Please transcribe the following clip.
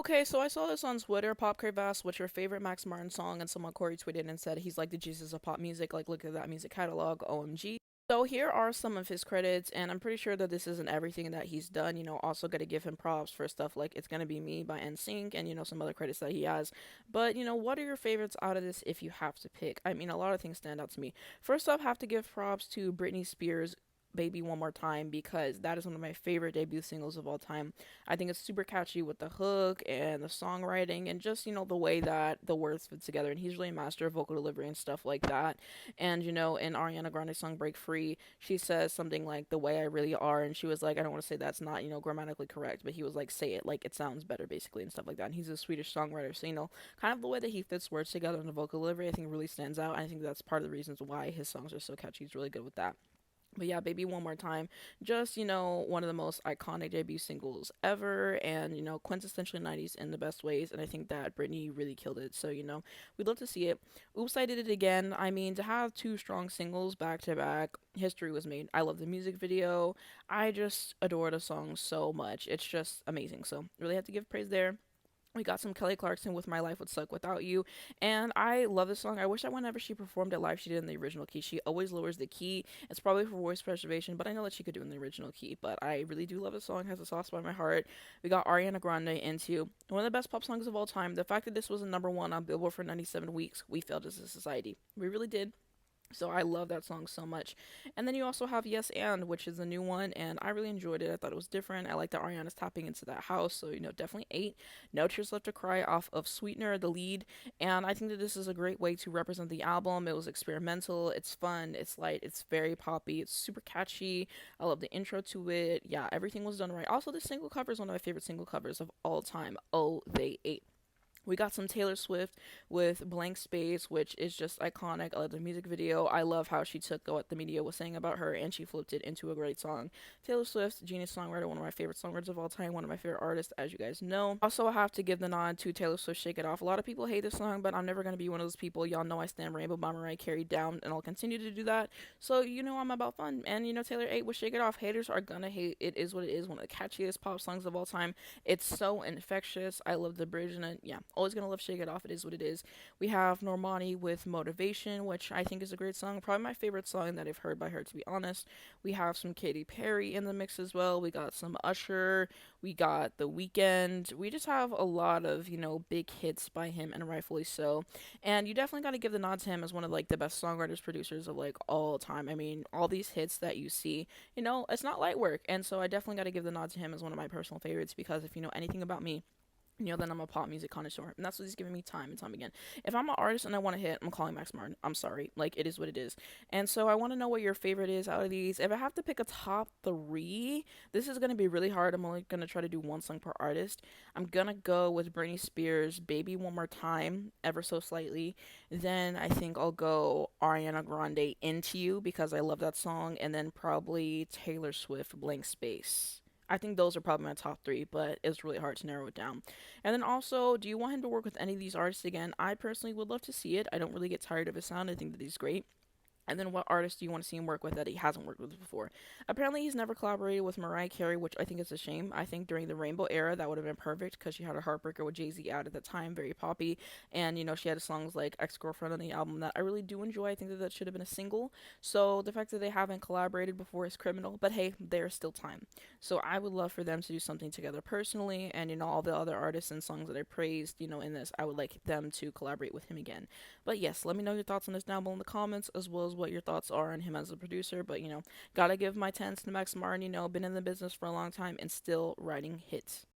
Okay, so I saw this on Twitter. Pop asked what's your favorite Max Martin song, and someone Corey tweeted and said he's like the Jesus of pop music. Like, look at that music catalog. OMG. So here are some of his credits, and I'm pretty sure that this isn't everything that he's done. Also gotta give him props for stuff like "It's Gonna Be Me" by NSYNC, and some other credits that he has. But what are your favorites out of this if you have to pick? I mean, a lot of things stand out to me. First off, have to give props to Britney Spears' Baby One More Time because that is one of my favorite debut singles of all time. I think it's super catchy with the hook and the songwriting and just, the way that the words fit together. And he's really a master of vocal delivery and stuff like that. And, in Ariana Grande's song Break Free, she says something like the way I really are. And she was like, I don't want to say that's not, grammatically correct, but he was like, say it like it sounds better, basically, and stuff like that. And he's a Swedish songwriter. So, kind of the way that he fits words together in the vocal delivery, I think really stands out. I think that's part of the reasons why his songs are so catchy. He's really good with that. But yeah, Baby One More Time, just, one of the most iconic debut singles ever, and, quintessentially 90s in the best ways. And I think that Britney really killed it. So, we'd love to see it. Oops, I Did It Again. I mean, to have two strong singles back to back, history was made. I love the music video. I just adore the song so much. It's just amazing. So, really have to give praise there. We got some Kelly Clarkson with My Life Would Suck Without You. And I love this song. I wish that whenever she performed it live, she did it in the original key. She always lowers the key. It's probably for voice preservation, but I know that she could do it in the original key. But I really do love this song. It has a soft spot in my heart. We got Ariana Grande into one of the best pop songs of all time. The fact that this was a number one on Billboard for 97 weeks, we failed as a society. We really did. So I love that song so much. And then you also have Yes and, which is a new one, and I really enjoyed it. I thought it was different. I like that Ariana's tapping into that house, so definitely 8. No Tears Left to Cry off of Sweetener, the lead, and I think that this is a great way to represent the album. It was experimental, it's fun, it's light, it's very poppy, it's super catchy. I love the intro to it. Yeah, everything was done right. Also, the single cover is one of my favorite single covers of all time. Oh, they ate. We got some Taylor Swift with Blank Space, which is just iconic. I love the music video. I love how she took what the media was saying about her and she flipped it into a great song. Taylor Swift, genius songwriter, one of my favorite songwriters of all time, one of my favorite artists, as you guys know. Also, I have to give the nod to Taylor Swift, Shake It Off. A lot of people hate this song, but I'm never going to be one of those people. Y'all know I stand Rainbow by Mariah Carey down, and I'll continue to do that. So, I'm about fun. And, Taylor ate with Shake It Off. Haters are going to hate. It is what it is. One of the catchiest pop songs of all time. It's so infectious. I love the bridge and it. Yeah, always gonna love Shake It Off. It is what it is. We have Normani with Motivation, which I think is a great song. Probably my favorite song that I've heard by her, to be honest. We have some Katy Perry in the mix as well. We got some Usher. We got The Weeknd. We just have a lot of, big hits by him, and rightfully so. And you definitely got to give the nod to him as one of like the best songwriters, producers of like all time. I mean, all these hits that you see, it's not light work. And so I definitely got to give the nod to him as one of my personal favorites because if you know anything about me, then I'm a pop music connoisseur. And that's what he's giving me time and time again. If I'm an artist and I want to hit, I'm calling Max Martin. I'm sorry. Like, it is what it is. And so I want to know what your favorite is out of these. If I have to pick a top 3, this is going to be really hard. I'm only going to try to do one song per artist. I'm going to go with Britney Spears, Baby One More Time, ever so slightly. Then I think I'll go Ariana Grande, Into You, because I love that song. And then probably Taylor Swift, Blank Space. I think those are probably my top 3, but it's really hard to narrow it down. And then also, do you want him to work with any of these artists again? I personally would love to see it. I don't really get tired of his sound. I think that he's great. And then what artist do you want to see him work with that he hasn't worked with before? Apparently, he's never collaborated with Mariah Carey, which I think is a shame. I think during the Rainbow era, that would have been perfect because she had a heartbreaker with Jay-Z out at the time, very poppy. And, she had songs like Ex-Girlfriend on the album that I really do enjoy. I think that should have been a single. So the fact that they haven't collaborated before is criminal. But hey, there's still time. So I would love for them to do something together personally. And, all the other artists and songs that I praised, in this, I would like them to collaborate with him again. But yes, let me know your thoughts on this down below in the comments, as well as what your thoughts are on him as a producer. But gotta give my 10s to Max Martin. Been in the business for a long time and still writing hits.